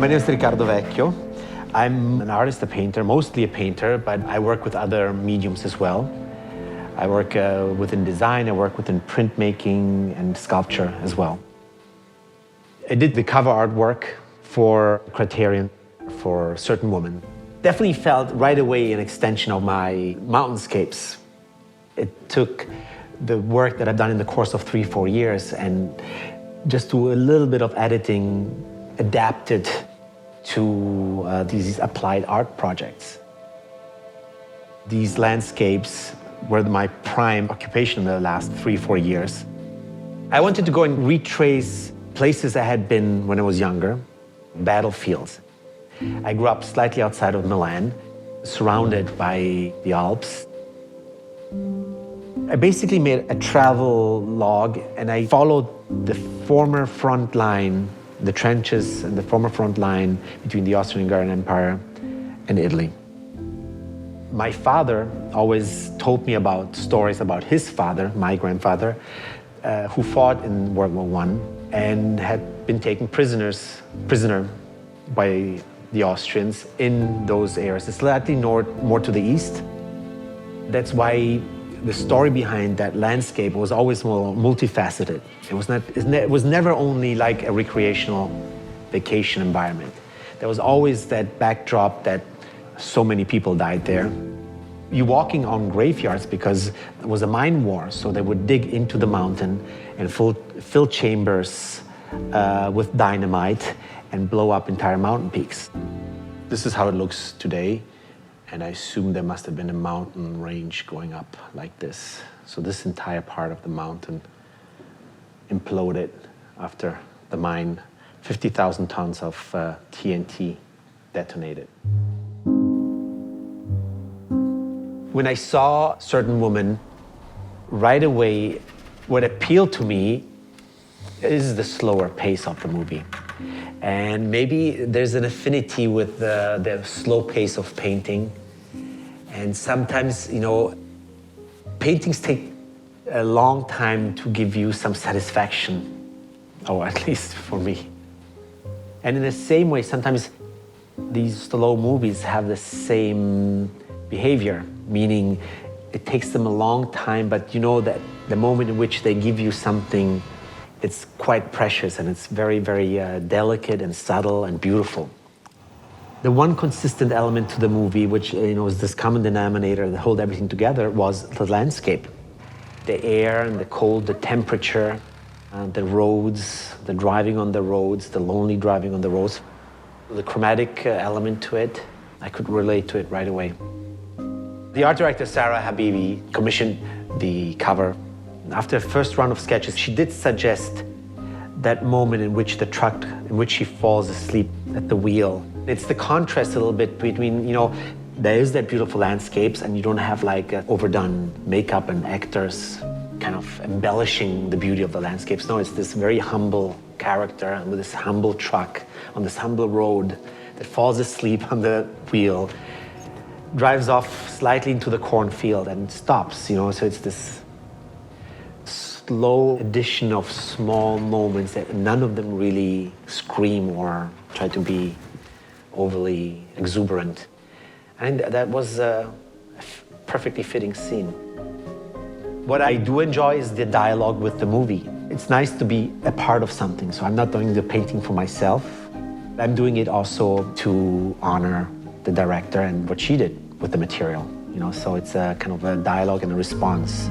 My name is Riccardo Vecchio. I'm an artist, a painter, mostly a painter, but I work with other mediums as well. I work within design, I work within printmaking and sculpture as well. I did the cover artwork for Criterion for Certain Woman. Definitely felt right away an extension of my mountainscapes. It took the work that I've done in the course of 3-4 years and just do a little bit of editing, adapted to these applied art projects. These landscapes were my prime occupation in the last 3-4 years. I wanted to go and retrace places I had been when I was younger, battlefields. I grew up slightly outside of Milan, surrounded by the Alps. I basically made a travel log and I followed the former front line, the trenches and the former front line between the Austrian-Hungarian Empire and Italy. My father always told me about stories about his father, my grandfather, who fought in World War I and had been taken prisoner by the Austrians in those areas, slightly more to the east. That's why the story behind that landscape was always more multifaceted. It was never only like a recreational vacation environment. There was always that backdrop that so many people died there. You're walking on graveyards because it was a mine war, so they would dig into the mountain and fill chambers with dynamite and blow up entire mountain peaks. This is how it looks today, and I assume there must have been a mountain range going up like this. So this entire part of the mountain imploded after the mine. 50,000 tons of TNT detonated. When I saw Certain Woman, right away, what appealed to me is the slower pace of the movie. And maybe there's an affinity with the slow pace of painting. And sometimes, paintings take a long time to give you some satisfaction, or at least for me. And in the same way, sometimes these slow movies have the same behavior, meaning it takes them a long time, but you know that the moment in which they give you something, it's quite precious and it's very, very delicate and subtle and beautiful. The one consistent element to the movie, which is this common denominator that holds everything together, was the landscape. The air and the cold, the temperature, the roads, the driving on the roads, the lonely driving on the roads. The chromatic element to it, I could relate to it right away. The art director, Sarah Habibi, commissioned the cover. After the first round of sketches, she did suggest that moment in which she falls asleep at the wheel. It's the contrast a little bit between, there is that beautiful landscapes and you don't have like overdone makeup and actors kind of embellishing the beauty of the landscapes. No, it's this very humble character with this humble truck on this humble road that falls asleep on the wheel, drives off slightly into the cornfield and stops, so it's this slow addition of small moments that none of them really scream or try to be overly exuberant. And that was a perfectly fitting scene. What I do enjoy is the dialogue with the movie. It's nice to be a part of something, so I'm not doing the painting for myself. I'm doing it also to honor the director and what she did with the material, so it's a kind of a dialogue and a response.